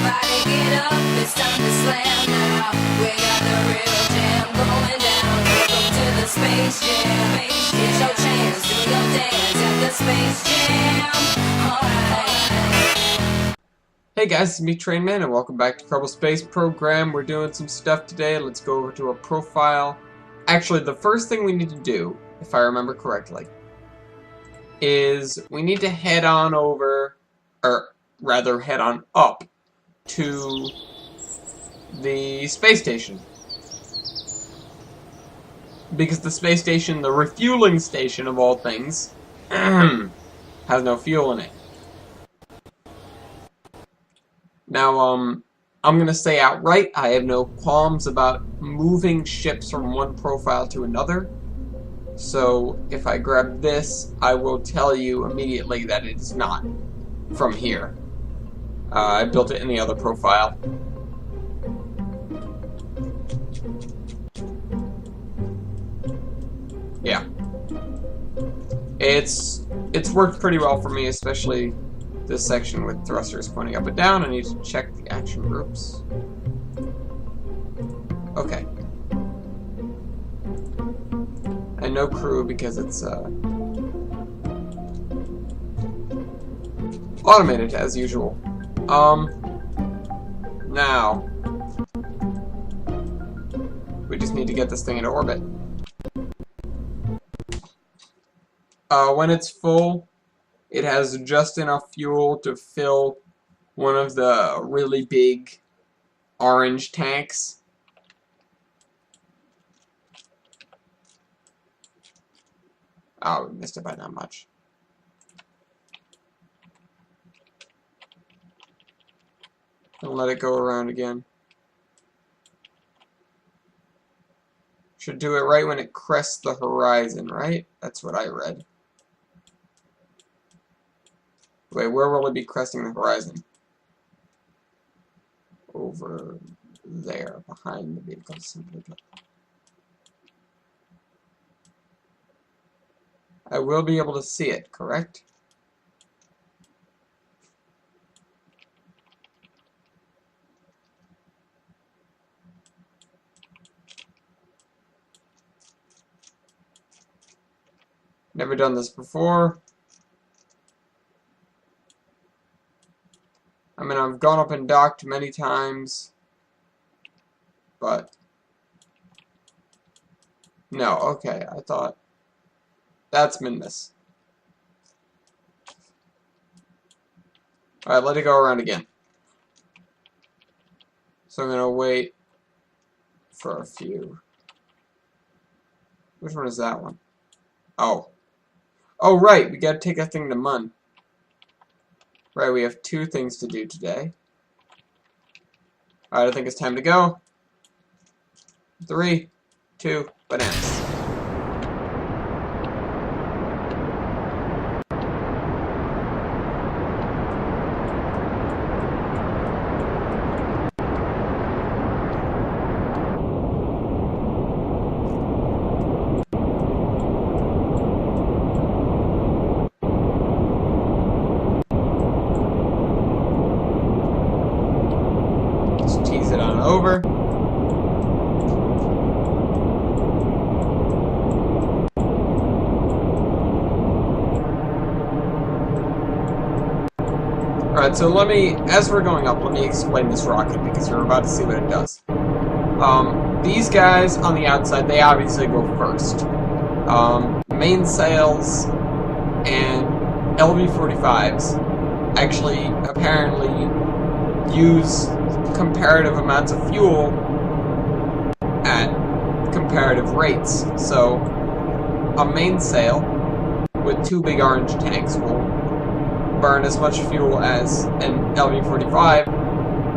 Everybody get up, it's time to slam now. We got the real jam going down. Welcome to the Space Jam. Here's your chance, do your dance at the Space Jam. Alright. Hey guys, it's me Trainman and welcome back to Kerbal Space Program. We're doing some stuff today. Let's go over to a profile. Actually, the first thing we need to do, if I remember correctly, is we need to head on over, or rather head on up to the space station. Because the space station, the refueling station of all things, has no fuel in it. Now, I'm going to say outright, I have no qualms about moving ships from one profile to another. So, if I grab this, I will tell you immediately that it is not from here. I built it in the other profile. Yeah. It's worked pretty well for me, especially this section with thrusters pointing up and down. I need to check the action groups. Okay. And no crew because it's automated as usual. Now we just need to get this thing into orbit. When it's full, it has just enough fuel to fill one of the really big orange tanks. Oh, we missed it by not much. And let it go around again. Should do it right when it crests the horizon, right? That's what I read. Wait, where will it be cresting the horizon? Over there, behind the vehicle. I will be able to see it, correct? Never done this before. I mean, I've gone up and docked many times, but no, okay, I thought that's Minmus. Alright, let it go around again. So I'm gonna wait for a few. Which one is that one? Oh. Oh, right, we gotta take that thing to Mun. Right, we have 2 things to do today. Alright, I think it's time to go. 3, 2, bananas. Tease it on over. Alright, so as we're going up, let me explain this rocket because you're about to see what it does. These guys on the outside, they obviously go first. Mainsails and LV-45s actually apparently use comparative amounts of fuel at comparative rates. So a mainsail with 2 big orange tanks will burn as much fuel as an LV-45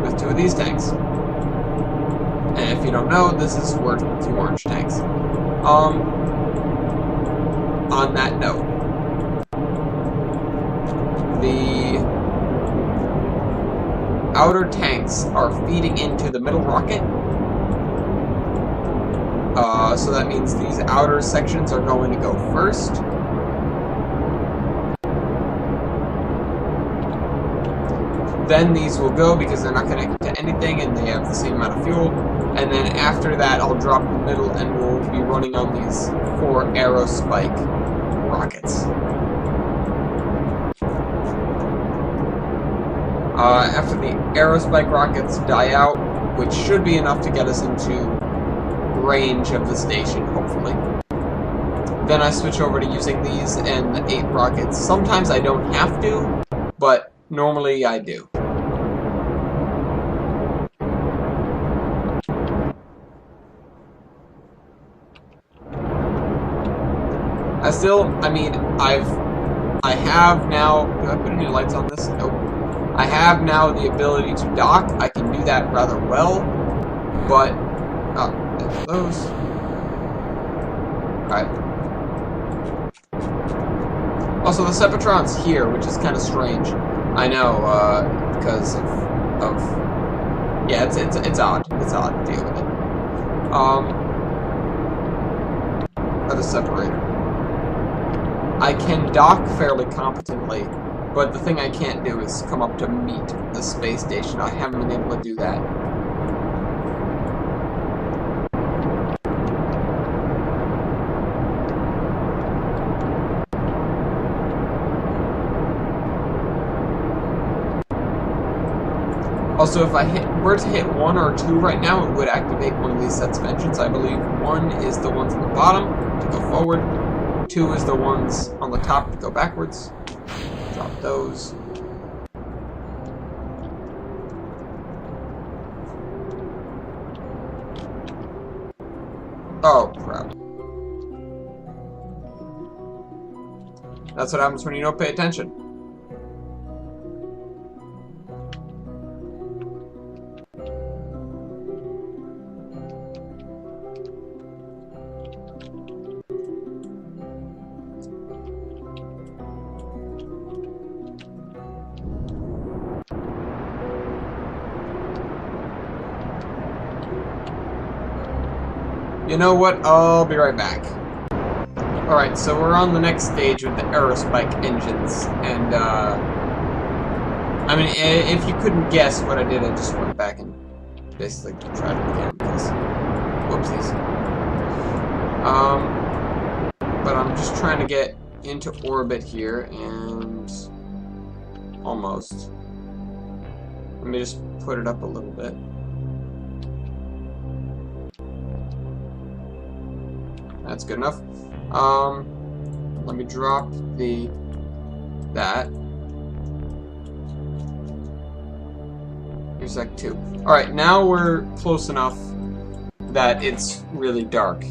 with 2 of these tanks. And if you don't know, this is worth 2 orange tanks. On that note, the outer tanks are feeding into the middle rocket. So that means these outer sections are going to go first. then these will go because they're not connected to anything and they have the same amount of fuel. And then after that, I'll drop in the middle and we'll be running on these 4 aerospike rockets. After the aerospike rockets die out, which should be enough to get us into range of the station, hopefully. Then I switch over to using these and the 8 rockets. Sometimes I don't have to, but normally I do. I have now, do I put any lights on this? Nope. I have now the ability to dock. I can do that rather well, but, those. Alright. Also, the Sepatron's here, which is kind of strange. I know, because of yeah, it's odd. It's odd to deal with it. Or the separator. I can dock fairly competently, but the thing I can't do is come up to meet the space station. I haven't been able to do that. Also, if I were to hit 1 or 2 right now, it would activate one of these sets of engines. I believe 1 is the ones on the bottom to go forward, 2 is the ones on the top to go backwards. Drop those. Oh, crap. That's what happens when you don't pay attention. You know what? I'll be right back. Alright, so we're on the next stage with the aerospike engines, and, I mean, if you couldn't guess what I did, I just went back and basically tried it again, because, whoopsies. But I'm just trying to get into orbit here, and almost. Let me just put it up a little bit. That's good enough. Let me drop that. Here's Sec 2. Alright, now we're close enough that it's really dark.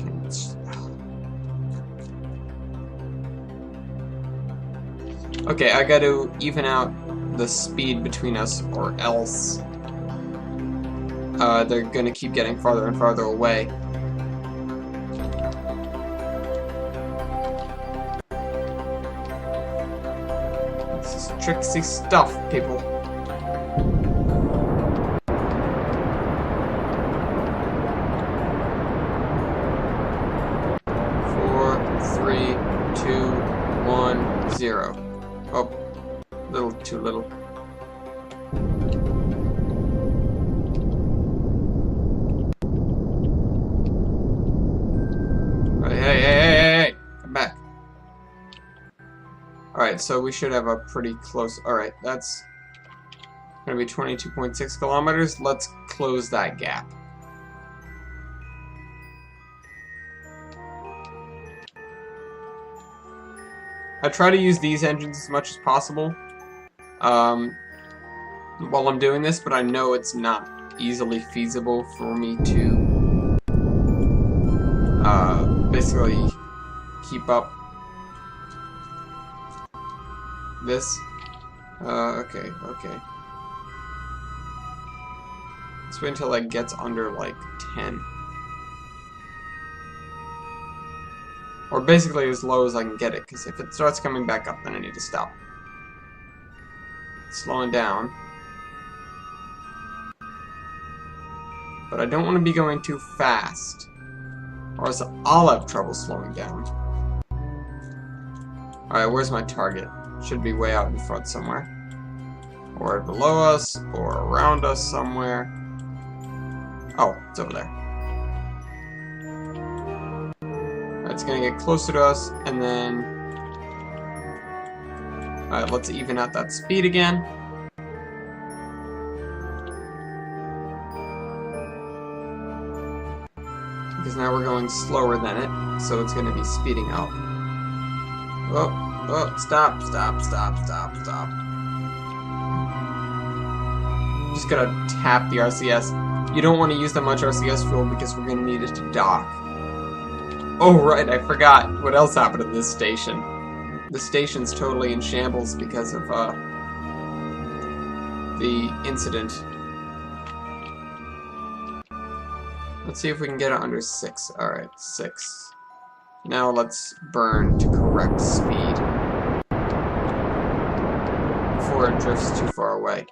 Okay, I gotta even out the speed between us, or else they're gonna keep getting farther and farther away. Tricksy stuff, people. Four, 3, 2, 1, 0. Oh, little too little. Hey, come back. Alright, so we should have a pretty close... Alright, that's going to be 22.6 kilometers. Let's close that gap. I try to use these engines as much as possible while I'm doing this, but I know it's not easily feasible for me to basically keep up this. Okay. Let's wait until it gets under, like, 10. Or basically as low as I can get it, because if it starts coming back up, then I need to stop. Slowing down. But I don't want to be going too fast, or else I'll have trouble slowing down. Alright, where's my target? Should be way out in front somewhere. Or below us, or around us somewhere. Oh, it's over there. It's gonna get closer to us, and then... Alright, let's even out that speed again. Because now we're going slower than it, so it's gonna be speeding up. Oh, oh, stop, stop, stop, stop, stop. Just gotta tap the RCS. You don't want to use that much RCS fuel because we're gonna need it to dock. Oh, right, I forgot. What else happened at this station? The station's totally in shambles because of, the incident. Let's see if we can get it under 6. Alright, 6. Now let's burn to correct speed. Before it drifts too far away.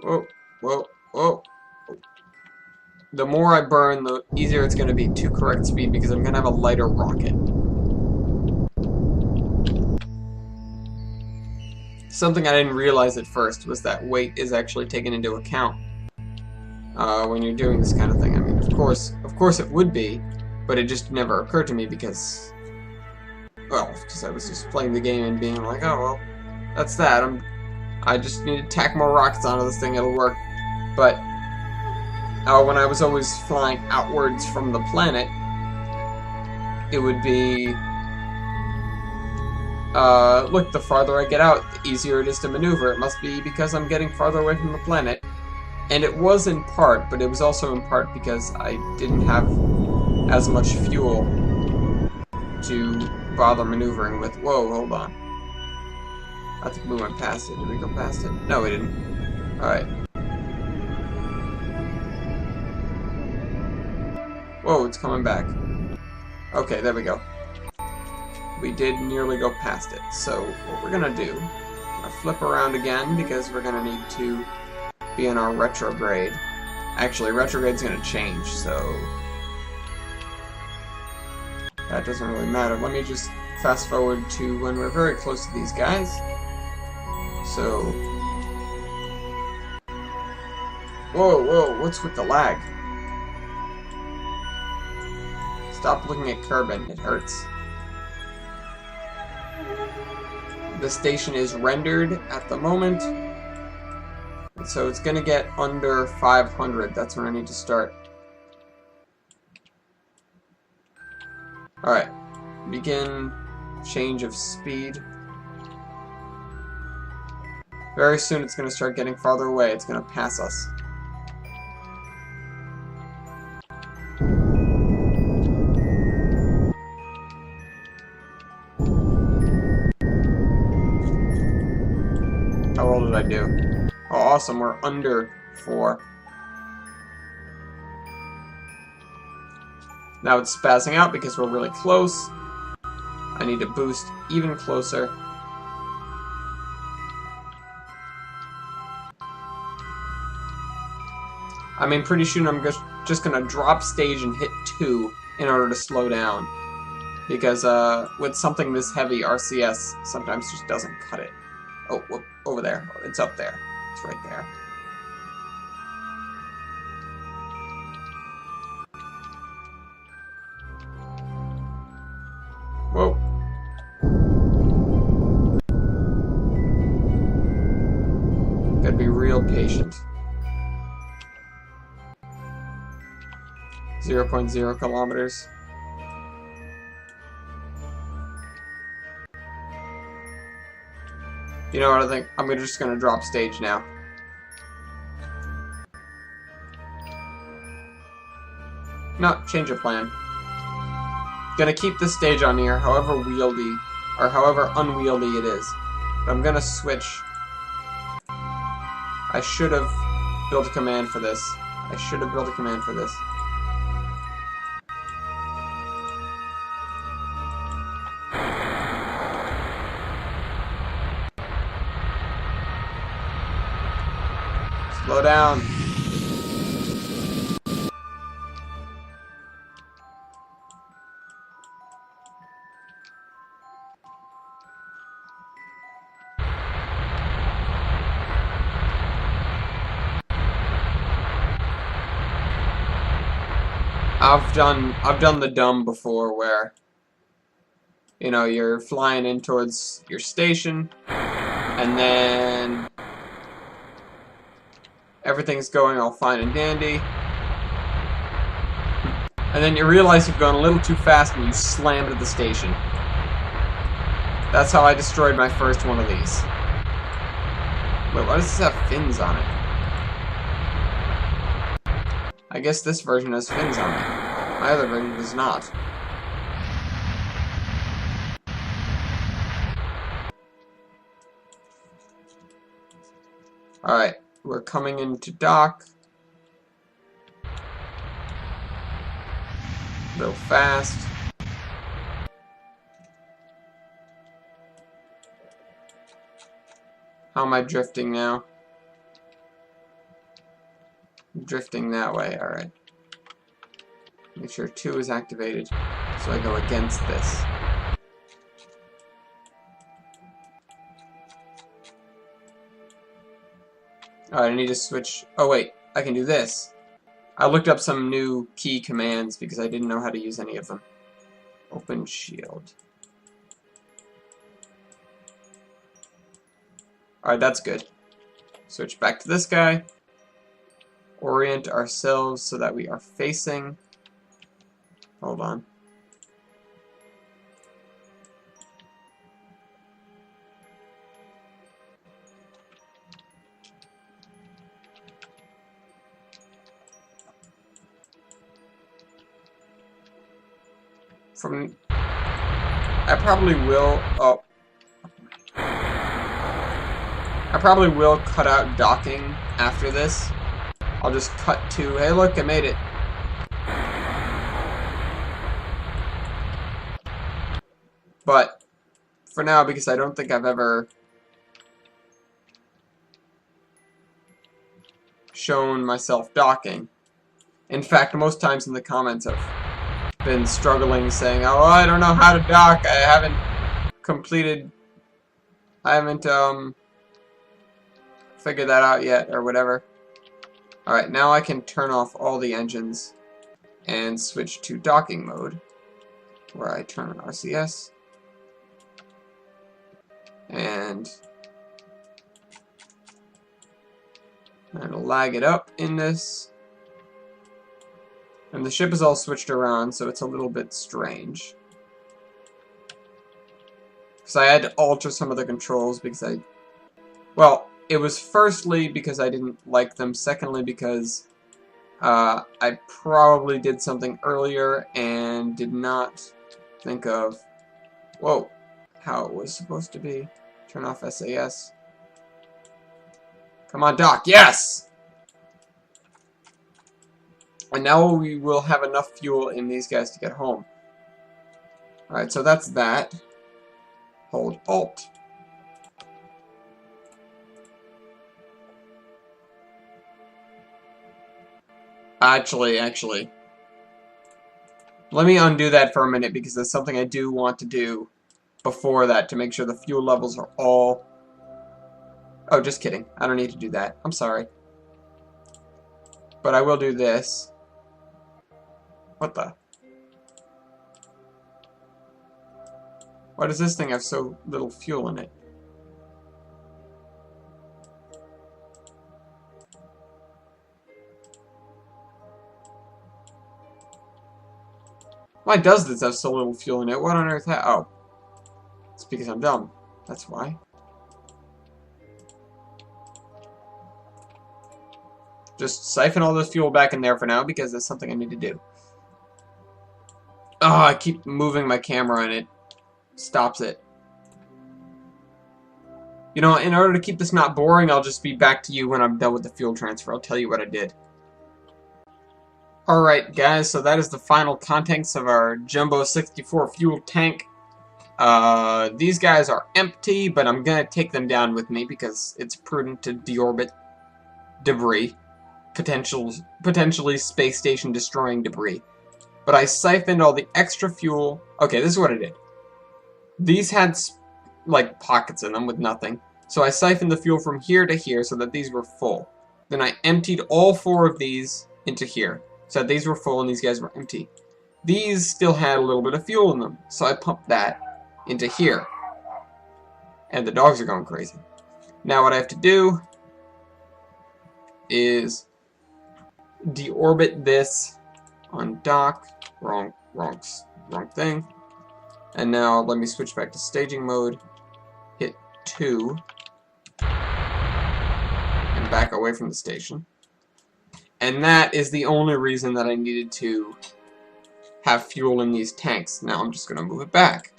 Whoa, whoa, whoa. The more I burn, the easier it's going to be to correct speed because I'm going to have a lighter rocket. Something I didn't realize at first was that weight is actually taken into account when you're doing this kind of thing. I mean, of course it would be, but it just never occurred to me because, well, because I was just playing the game and being like, oh well, that's that. I just need to tack more rockets onto this thing, it'll work. But when I was always flying outwards from the planet, it would be, look, the farther I get out, the easier it is to maneuver. It must be because I'm getting farther away from the planet. And it was in part, but it was also in part because I didn't have as much fuel to bother maneuvering with. Whoa, hold on. I think we went past it. Did we go past it? No, we didn't. Alright. Whoa, it's coming back. Okay, there we go. We did nearly go past it. So, what we're gonna do, I'll flip around again because we're gonna need to be in our retrograde. Actually, retrograde's gonna change, so that doesn't really matter. Let me just fast forward to when we're very close to these guys. So, whoa, whoa, what's with the lag? Stop looking at Kerbin, it hurts. The station is rendered at the moment, so it's gonna get under 500. That's where I need to start. Alright, begin change of speed. Very soon it's gonna start getting farther away. It's gonna pass us. How well did I do? Oh, awesome, we're under 4. Now it's spazzing out because we're really close. I need to boost even closer. I mean, pretty soon I'm just gonna drop stage and hit 2 in order to slow down. Because with something this heavy, RCS sometimes just doesn't cut it. Oh, whoop, over there. It's up there. It's right there. Whoa. Gotta be real patient. 0.0 kilometers. You know what I think? I'm just gonna drop stage now. No, change of plan. Gonna keep the stage on here, however wieldy, or however unwieldy it is. But I'm gonna switch. I should have built a command for this. I should have built a command for this. Slow down. I've done the dumb before where, you know, you're flying in towards your station, and then everything's going all fine and dandy, and then you realize you've gone a little too fast and you slammed at the station. That's how I destroyed my first one of these. Wait, why does this have fins on it? I guess this version has fins on it. My other version does not. Alright, we're coming into dock. Real fast. How am I drifting now? I'm drifting that way, alright. Make sure 2 is activated, so I go against this. Alright, I need to switch. Oh wait, I can do this. I looked up some new key commands because I didn't know how to use any of them. Open shield. Alright, that's good. Switch back to this guy. Orient ourselves so that we are facing. Hold on. I probably will. Oh. I probably will cut out docking after this. I'll just cut to, hey look, I made it. But for now, because I don't think I've ever shown myself docking. In fact, most times in the comments I've been struggling saying, oh, I don't know how to dock. I haven't figured that out yet, or whatever. Alright, now I can turn off all the engines and switch to docking mode, where I turn on RCS. And I'm going to lag it up in this. And the ship is all switched around, so it's a little bit strange. Because I had to alter some of the controls because well, it was firstly because I didn't like them, secondly because I probably did something earlier and did not think of, whoa, how it was supposed to be. Turn off SAS. Come on, dock, yes! And now we will have enough fuel in these guys to get home. Alright, so that's that. Hold Alt. Actually. Let me undo that for a minute because there's something I do want to do before that to make sure the fuel levels are all... Oh, just kidding. I don't need to do that. I'm sorry. But I will do this. What the? Why does this thing have so little fuel in it? Why does this have so little fuel in it? What on earth oh. It's because I'm dumb. That's why. Just siphon all this fuel back in there for now because that's something I need to do. Oh, I keep moving my camera and it stops it. You know, in order to keep this not boring, I'll just be back to you when I'm done with the fuel transfer. I'll tell you what I did. Alright guys, so that is the final contents of our Jumbo 64 fuel tank. These guys are empty, but I'm gonna take them down with me because it's prudent to deorbit debris. Potentially space station destroying debris. But I siphoned all the extra fuel. Okay, this is what I did. These had like pockets in them with nothing. So I siphoned the fuel from here to here so that these were full. Then I emptied all 4 of these into here. So these were full and these guys were empty. These still had a little bit of fuel in them, so I pumped that into here. And the dogs are going crazy. Now what I have to do is deorbit this on dock. Wrong thing. And now let me switch back to staging mode. Hit 2. And back away from the station. And that is the only reason that I needed to have fuel in these tanks. Now I'm just going to move it back.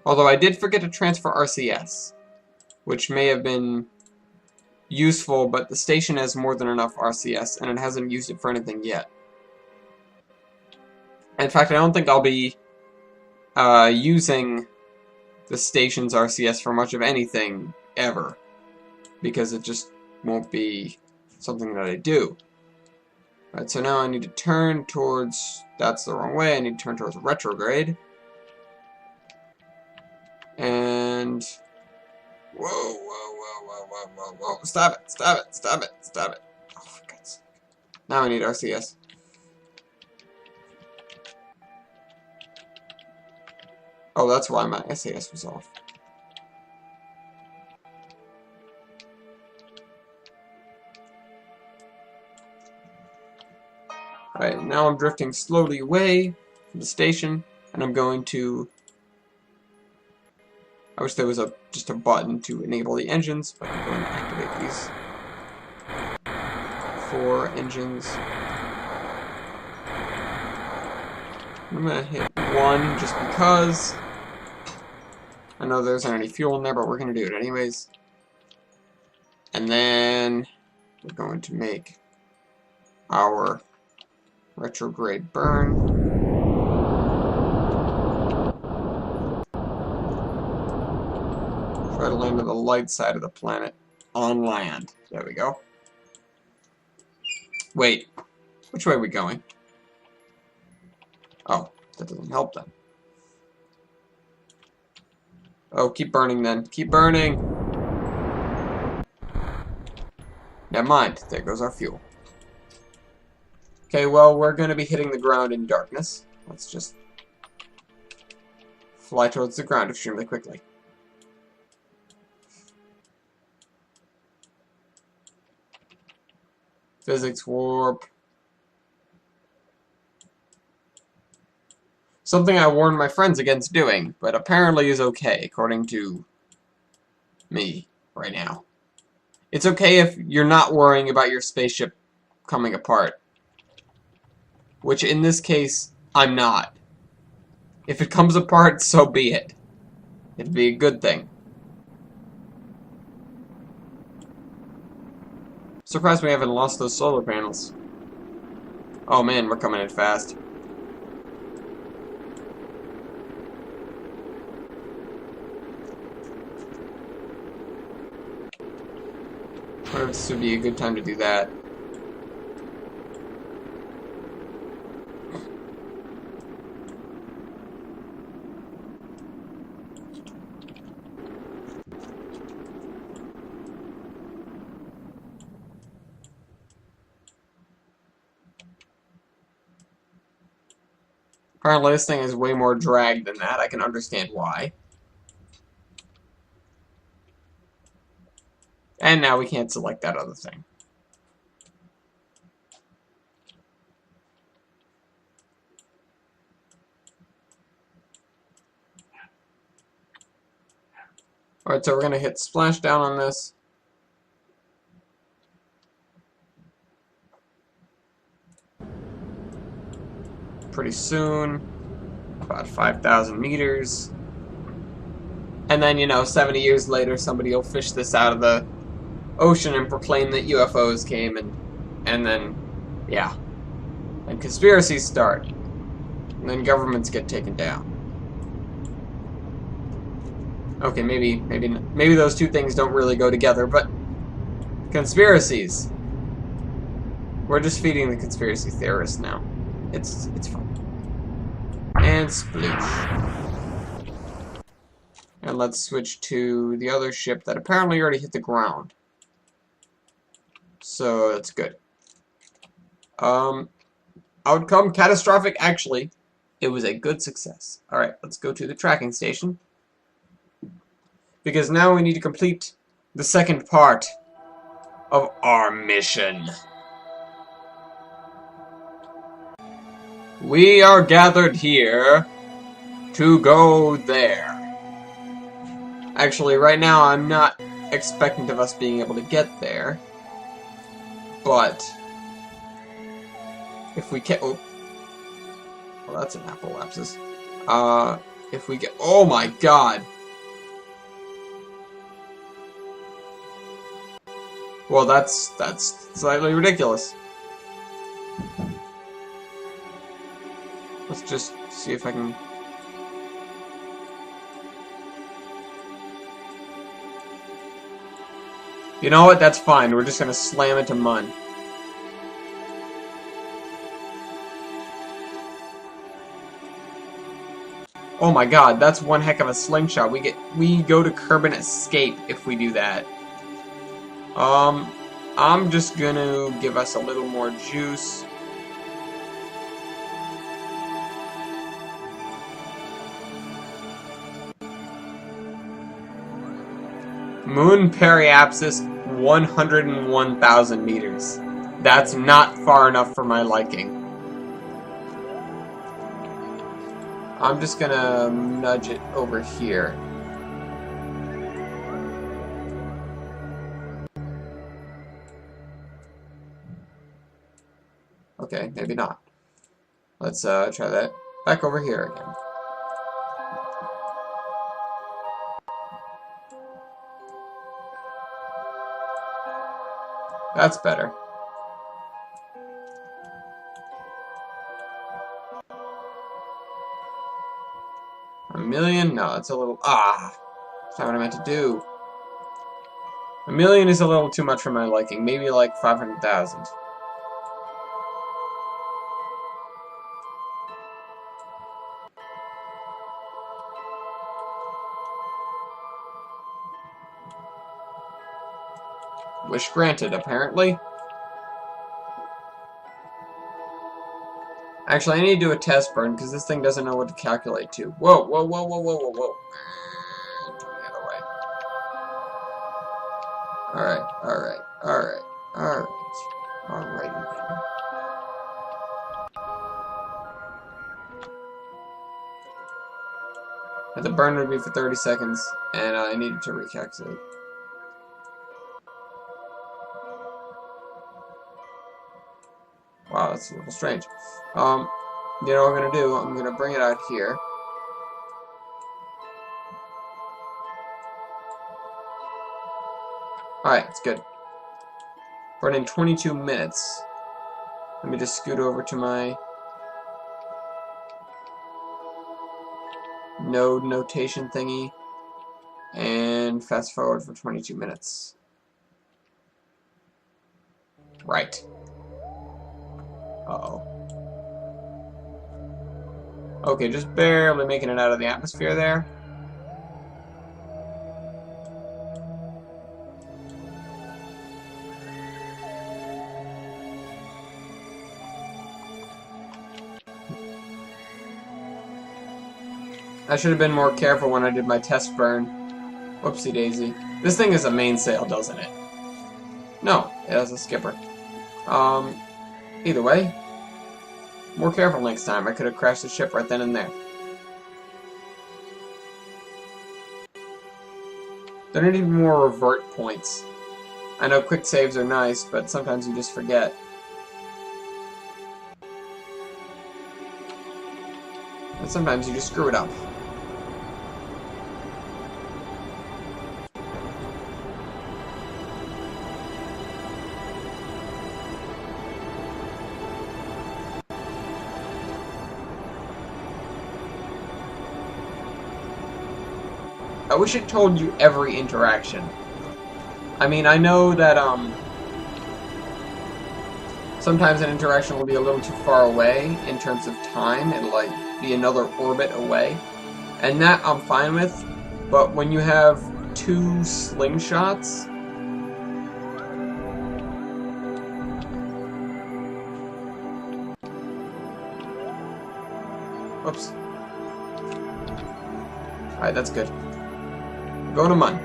Although I did forget to transfer RCS, which may have been useful, but the station has more than enough RCS, and it hasn't used it for anything yet. In fact, I don't think I'll be using the station's RCS for much of anything ever, because it just won't be something that I do. Alright, so now I need to turn towards... That's the wrong way. I need to turn towards retrograde. And... Whoa. Stop it. Oh, for God's sake. Now I need RCS. Oh, that's why my SAS was off. Alright, now I'm drifting slowly away from the station, and I'm going to... I wish there was just a button to enable the engines, but I'm going to activate these 4 engines. I'm going to hit 1 just because. I know there isn't any fuel in there, but we're going to do it anyways. And then we're going to make our retrograde burn. Try to land on the light side of the planet on land. There we go. Wait, which way are we going? Oh, that doesn't help then. Oh, keep burning then. Keep burning! Never mind. There goes our fuel. Okay, well, we're going to be hitting the ground in darkness. Let's just fly towards the ground extremely quickly. Physics warp. Something I warned my friends against doing, but apparently is okay, according to me right now. It's okay if you're not worrying about your spaceship coming apart. Which, in this case, I'm not. If it comes apart, so be it. It'd be a good thing. Surprised we haven't lost those solar panels. Oh man, we're coming in fast. I wonder if this would be a good time to do that. Apparently this thing is way more drag than that. I can understand why. And now we can't select that other thing. Alright, so we're going to hit splashdown on this. Pretty soon. About 5,000 meters. And then, you know, 70 years later, somebody will fish this out of the ocean and proclaim that UFOs came, and then, yeah. And conspiracies start. And then governments get taken down. Okay, maybe those two things don't really go together, but conspiracies. We're just feeding the conspiracy theorists now. It's fun. And sploosh. And let's switch to the other ship that apparently already hit the ground. So that's good. Outcome catastrophic. Actually, it was a good success. Alright, let's go to the tracking station. Because now we need to complete the second part of our mission. We are gathered here to go there. Actually, right now I'm not expectant of us being able to get there. But if we can... Oh, well, that's an apoplepsis. If we get... Oh my god! Well, that's slightly ridiculous. Let's just see if I can... You know what? That's fine. We're just gonna slam into mud. Oh my god, that's one heck of a slingshot. We go to curb and escape if we do that. I'm just gonna give us a little more juice. Moon periapsis, 101,000 meters. That's not far enough for my liking. I'm just gonna nudge it over here. Okay, maybe not. Let's try that. Back over here again. That's better. A million? No, it's a little... Ah! That's not what I meant to do. A million is a little too much for my liking. Maybe like 500,000. Wish granted, apparently. Actually, I need to do a test burn, because this thing doesn't know what to calculate to. Whoa, whoa, whoa, whoa, whoa, whoa, whoa. The other way. Alright, alright, alright, alright. Alright, man. And the burn would be for 30 seconds, and I needed to recalculate. Wow, that's a little strange. You know what I'm gonna do? I'm gonna bring it out here. Alright, it's good. Running 22 minutes. Let me just scoot over to my node notation thingy and fast forward for 22 minutes. Right. Uh-oh. Okay, just barely making it out of the atmosphere there. I should have been more careful when I did my test burn. Whoopsie daisy. This thing is a mainsail, doesn't it? No, it has a skipper. Either way, more careful next time. I could have crashed the ship right then and there. There need to be more revert points. I know quick saves are nice, but sometimes you just forget. And sometimes you just screw it up. I wish it told you every interaction. I mean, I know that, sometimes an interaction will be a little too far away in terms of time. It'll, like, be another orbit away. And that I'm fine with. But when you have 2 slingshots, oops. Alright, that's good. Go to Mun.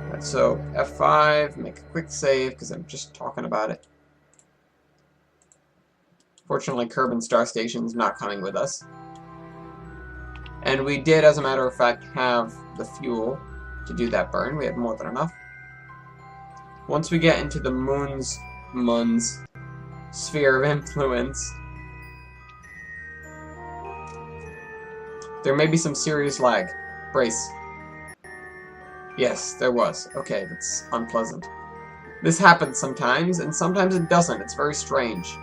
Alright, so F5, make a quick save, because I'm just talking about it. Fortunately, Kerbin Star Station's not coming with us. And we did, as a matter of fact, have the fuel to do that burn. We had more than enough. Once we get into the Mun's sphere of influence, there may be some serious lag. Brace. Yes, there was. Okay, that's unpleasant. This happens sometimes, and sometimes it doesn't. It's very strange.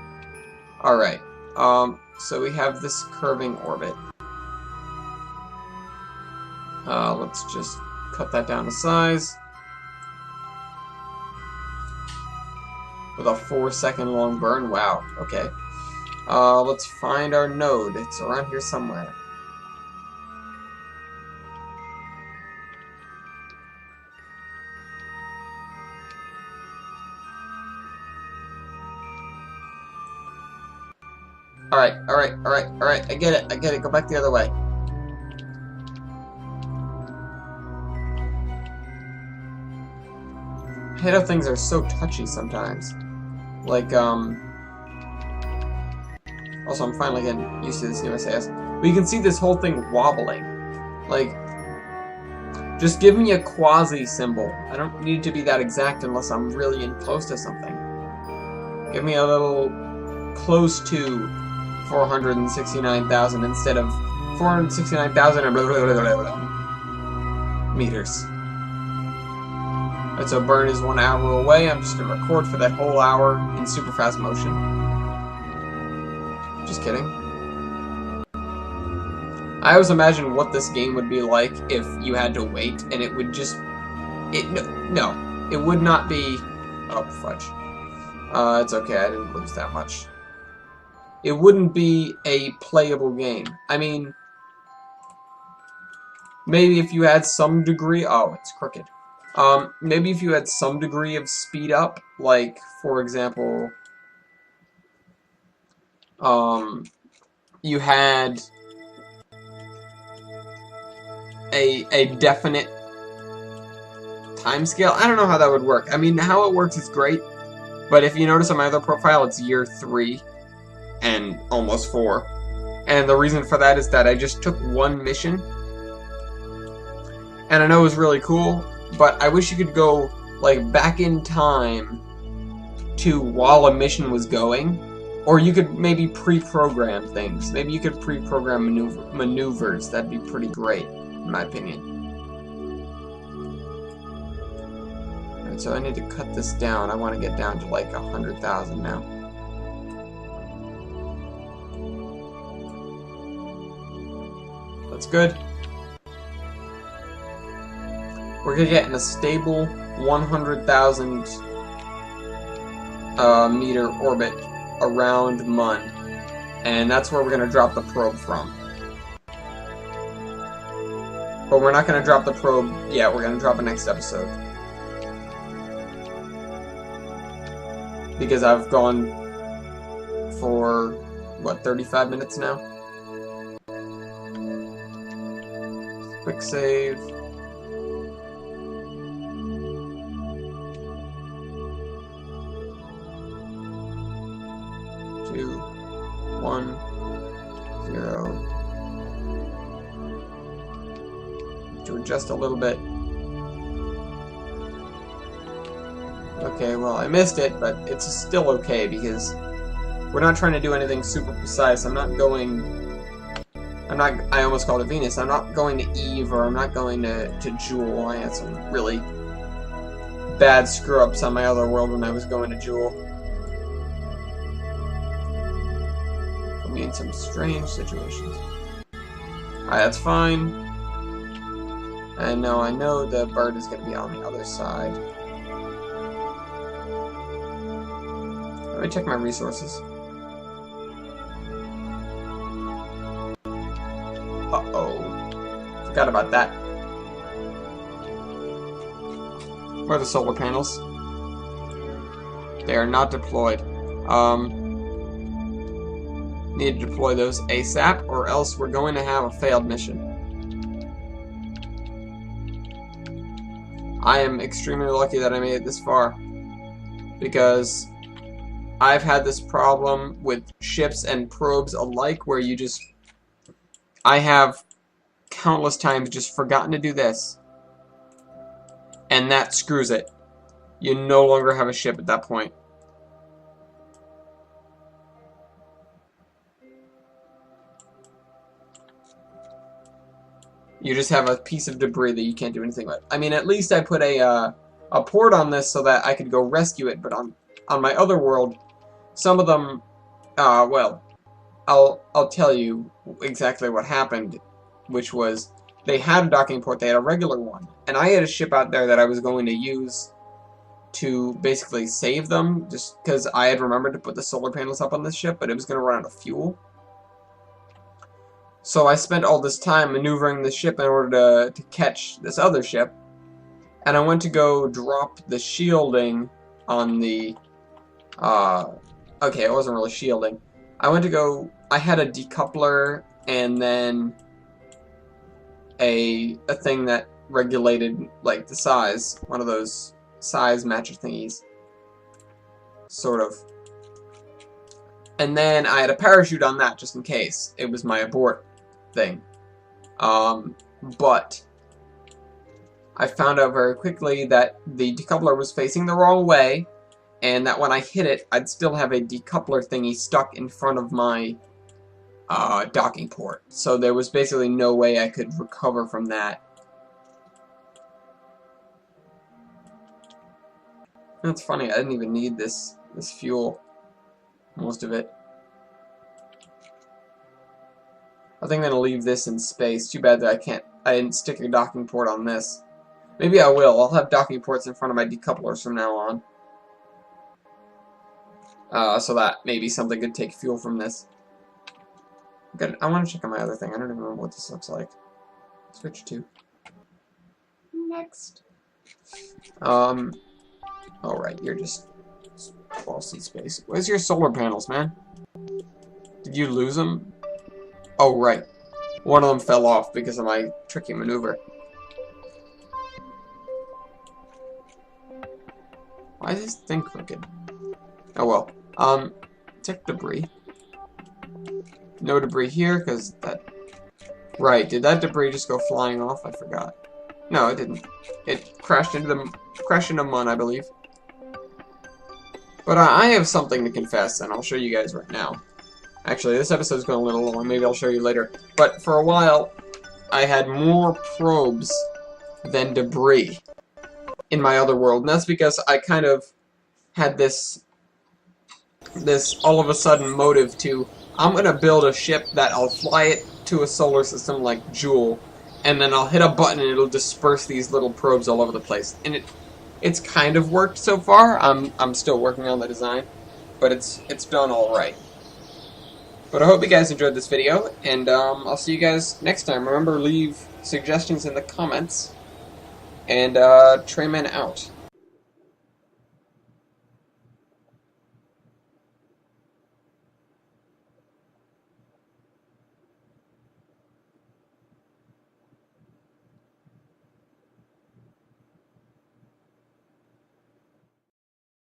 Alright, so we have this curving orbit. Let's just cut that down to size. With a 4-second long burn, wow, okay. Let's find our node. It's around here somewhere. Alright, I get it, go back the other way. Halo things are so touchy sometimes. Like, also I'm finally getting used to this new SAS. But you can see this whole thing wobbling. Like, just give me a quasi symbol. I don't need to be that exact unless I'm really in close to something. Give me a little close to 469,000 instead of 469,000 meters. Alright, so burn is 1 hour away. I'm just gonna record for that whole hour in super fast motion. Just kidding. I always imagine what this game would be like if you had to wait, and it would just... No, it would not be... Oh, fudge. It's okay, I didn't lose that much. It wouldn't be a playable game. I mean, maybe if you had some degree... Oh, it's crooked. Maybe if you had some degree of speed up, like, for example, you had a definite time scale. I don't know how that would work. I mean, how it works is great, but if you notice on my other profile, it's year 3 and almost 4. And the reason for that is that I just took one mission, and I know it was really cool, but I wish you could go, like, back in time to while a mission was going. Or you could maybe pre-program things. Maybe you could pre-program maneuvers. That'd be pretty great, in my opinion. Alright, so I need to cut this down. I want to get down to, like, 100,000 now. That's good. We're gonna get in a stable 100,000 meter orbit around Mun, and that's where we're gonna drop the probe from. But we're not gonna drop the probe yet. We're gonna drop it next episode because I've gone for what, 35 minutes now. Quick save. 2, 1, 0. To adjust a little bit. Okay, well, I missed it, but it's still okay because we're not trying to do anything super precise. I almost called it Venus. I'm not going to Eve, or I'm not going to Jewel. I had some really bad screw-ups on my other world when I was going to Jewel. Put me in some strange situations. Alright, that's fine. And now I know the bird is going to be on the other side. Let me check my resources. Uh-oh. Forgot about that. Where are the solar panels? They are not deployed. Need to deploy those ASAP, or else we're going to have a failed mission. I am extremely lucky that I made it this far, because I've had this problem with ships and probes alike where you just... I have countless times just forgotten to do this, and that screws it. You no longer have a ship at that point. You just have a piece of debris that you can't do anything with. I mean, at least I put a port on this so that I could go rescue it, but on my other world, some of them, well, I'll tell you exactly what happened, which was they had a docking port, they had a regular one, and I had a ship out there that I was going to use to basically save them, just because I had remembered to put the solar panels up on this ship, but it was going to run out of fuel. So I spent all this time maneuvering the ship in order to catch this other ship, and I went to go drop the shielding on the, okay, it wasn't really shielding. I went to go, I had a decoupler and then a thing that regulated, like, the size, one of those size matcher thingies, sort of. And then I had a parachute on that just in case. It was my abort thing. But I found out very quickly that the decoupler was facing the wrong way, and that when I hit it, I'd still have a decoupler thingy stuck in front of my docking port. So there was basically no way I could recover from that. That's funny, I didn't even need this fuel. Most of it. I think I'm gonna leave this in space. Too bad that I didn't stick a docking port on this. Maybe I will. I'll have docking ports in front of my decouplers from now on. So that maybe something could take fuel from this. Good. I want to check on my other thing. I don't even remember what this looks like. Switch to. Next. Alright, you're just false in space. Where's your solar panels, man? Did you lose them? Oh, right. One of them fell off because of my tricky maneuver. Why is this thing crooked? Oh well. Check debris. No debris here, because that... Right, did that debris just go flying off? I forgot. No, it didn't. It crashed into mud, I believe. But I have something to confess, and I'll show you guys right now. Actually, this episode's going a little long. Maybe I'll show you later. But for a while, I had more probes than debris in my other world. And that's because I kind of had this all of a sudden motive to, I'm going to build a ship that I'll fly it to a solar system like Joule, and then I'll hit a button and it'll disperse these little probes all over the place. And it's kind of worked so far. I'm still working on the design, but it's done all right. But I hope you guys enjoyed this video, and I'll see you guys next time. Remember, leave suggestions in the comments, and Trayman out.